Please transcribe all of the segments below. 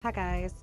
Hi guys,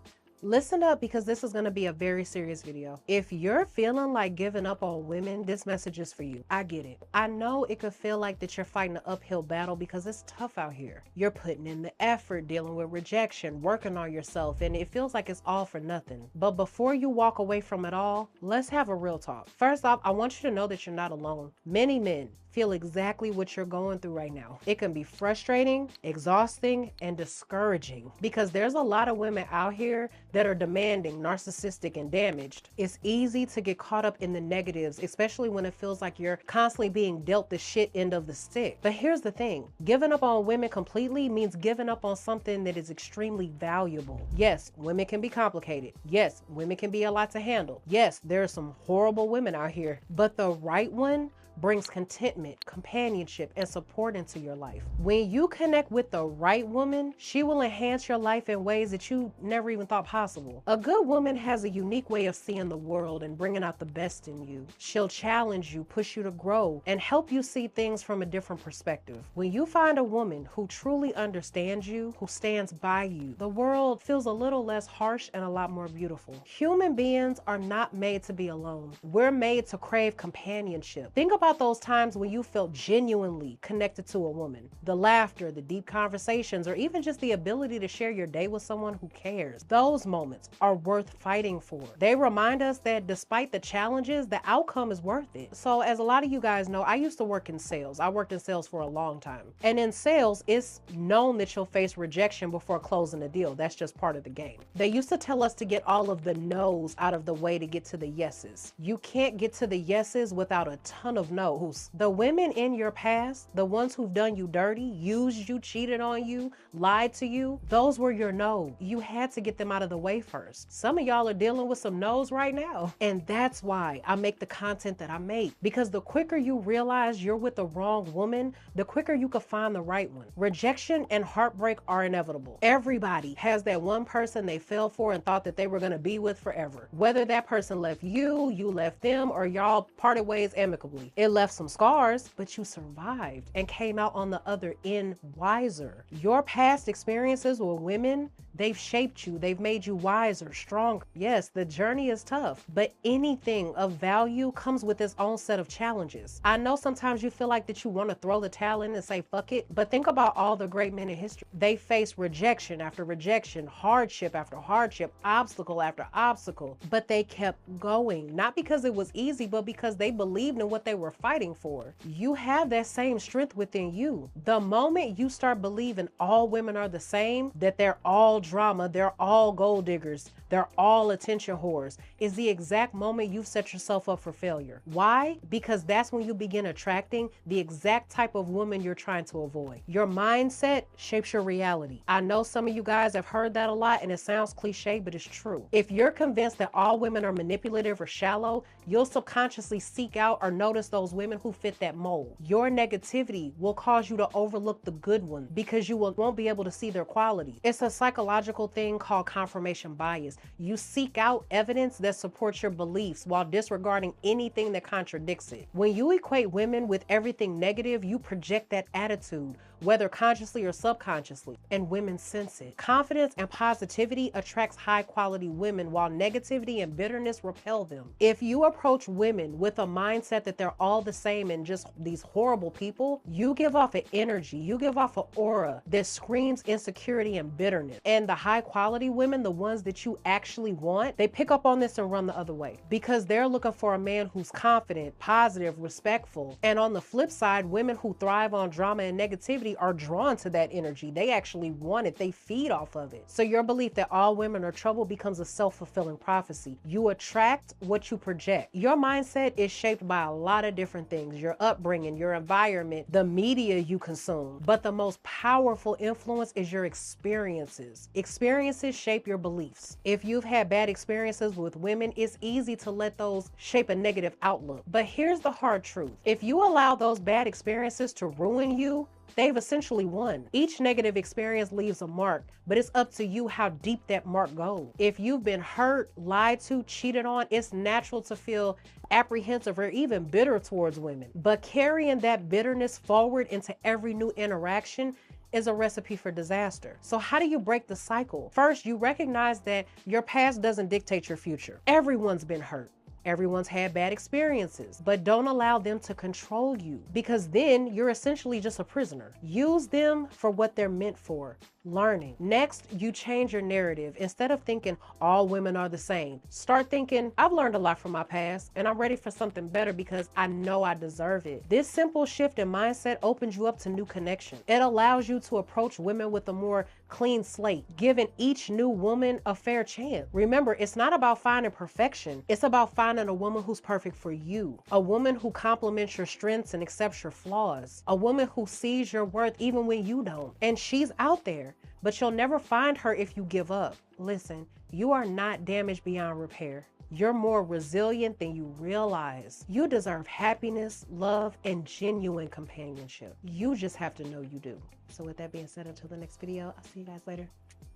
listen up because this is going to be a very serious video. If you're feeling like giving up on women, this message is for you. I get it. I know it could feel like that you're fighting an uphill battle because it's tough out here. You're putting in the effort, dealing with rejection, working on yourself, and it feels like it's all for nothing. But before you walk away from it all, let's have a real talk. First off, I want you to know that you're not alone. Many men feel exactly what you're going through right now. It can be frustrating, exhausting, and discouraging because there's a lot of women out here that are demanding, narcissistic, and damaged. It's easy to get caught up in the negatives, especially when it feels like you're constantly being dealt the shit end of the stick. But here's the thing, giving up on women completely means giving up on something that is extremely valuable. Yes, women can be complicated. Yes, women can be a lot to handle. Yes, there are some horrible women out here, but the right one brings contentment, companionship, and support into your life. When you connect with the right woman, she will enhance your life in ways that you never even thought possible. A good woman has a unique way of seeing the world and bringing out the best in you. She'll challenge you, push you to grow, and help you see things from a different perspective. When you find a woman who truly understands you, who stands by you, the world feels a little less harsh and a lot more beautiful. Human beings are not made to be alone. We're made to crave companionship. Think about those times when you felt genuinely connected to a woman. The laughter, the deep conversations, or even just the ability to share your day with someone who cares. Those moments are worth fighting for. They remind us that despite the challenges, the outcome is worth it. So as a lot of you guys know, I used to work in sales. I worked in sales for a long time. And in sales, it's known that you'll face rejection before closing a deal. That's just part of the game. They used to tell us to get all of the no's out of the way to get to the yeses. You can't get to the yeses without a ton of no's. The women in your past, the ones who've done you dirty, used you, cheated on you, lied to you, those were your no. You had to get them out of the way first. Some of y'all are dealing with some no's right now. And that's why I make the content that I make. Because the quicker you realize you're with the wrong woman, the quicker you can find the right one. Rejection and heartbreak are inevitable. Everybody has that one person they fell for and thought that they were going to be with forever. Whether that person left you, you left them, or y'all parted ways amicably. It left some scars, but you survived and came out on the other end wiser. Your past experiences with women, they've shaped you. They've made you wiser, stronger. Yes, the journey is tough, but anything of value comes with its own set of challenges. I know sometimes you feel like that you want to throw the towel in and say, fuck it, but think about all the great men in history. They faced rejection after rejection, hardship after hardship, obstacle after obstacle, but they kept going. Not because it was easy, but because they believed in what they were fighting for. You have that same strength within you. The moment you start believing all women are the same, that they're all drama, they're all gold diggers, they're all attention whores, is the exact moment you've set yourself up for failure. Why? Because that's when you begin attracting the exact type of woman you're trying to avoid. Your mindset shapes your reality. I know some of you guys have heard that a lot and it sounds cliche, but it's true. If you're convinced that all women are manipulative or shallow, you'll subconsciously seek out or notice those women who fit that mold. Your negativity will cause you to overlook the good ones because you won't be able to see their quality. It's a psychological thing called confirmation bias. You seek out evidence that supports your beliefs while disregarding anything that contradicts it. When you equate women with everything negative, you project that attitude, whether consciously or subconsciously, and women sense it. Confidence and positivity attracts high quality women while negativity and bitterness repel them. If you approach women with a mindset that they're all the same and just these horrible people, you give off an energy, you give off an aura that screams insecurity and bitterness. And the high quality women, the ones that you actually want, they pick up on this and run the other way because they're looking for a man who's confident, positive, respectful. And on the flip side, women who thrive on drama and negativity are drawn to that energy. They actually want it. They feed off of it. So your belief that all women are trouble becomes a self-fulfilling prophecy. You attract what you project. Your mindset is shaped by a lot of different things, your upbringing, your environment, the media you consume. But the most powerful influence is your experiences. Experiences shape your beliefs. If you've had bad experiences with women, it's easy to let those shape a negative outlook. But here's the hard truth. If you allow those bad experiences to ruin you, they've essentially won. Each negative experience leaves a mark, but it's up to you how deep that mark goes. If you've been hurt, lied to, cheated on, it's natural to feel apprehensive or even bitter towards women. But carrying that bitterness forward into every new interaction is a recipe for disaster. So how do you break the cycle? First, you recognize that your past doesn't dictate your future. Everyone's been hurt. Everyone's had bad experiences, but don't allow them to control you, because then you're essentially just a prisoner. Use them for what they're meant for, learning. Next, you change your narrative. Instead of thinking all women are the same, start thinking, I've learned a lot from my past and I'm ready for something better because I know I deserve it. This simple shift in mindset opens you up to new connection. It allows you to approach women with a more clean slate, giving each new woman a fair chance. Remember, it's not about finding perfection. It's about finding a woman who's perfect for you. A woman who complements your strengths and accepts your flaws. A woman who sees your worth even when you don't. And she's out there, but you'll never find her if you give up. Listen, you are not damaged beyond repair. You're more resilient than you realize. You deserve happiness, love, and genuine companionship. You just have to know you do. So with that being said, until the next video, I'll see you guys later.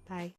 Bye.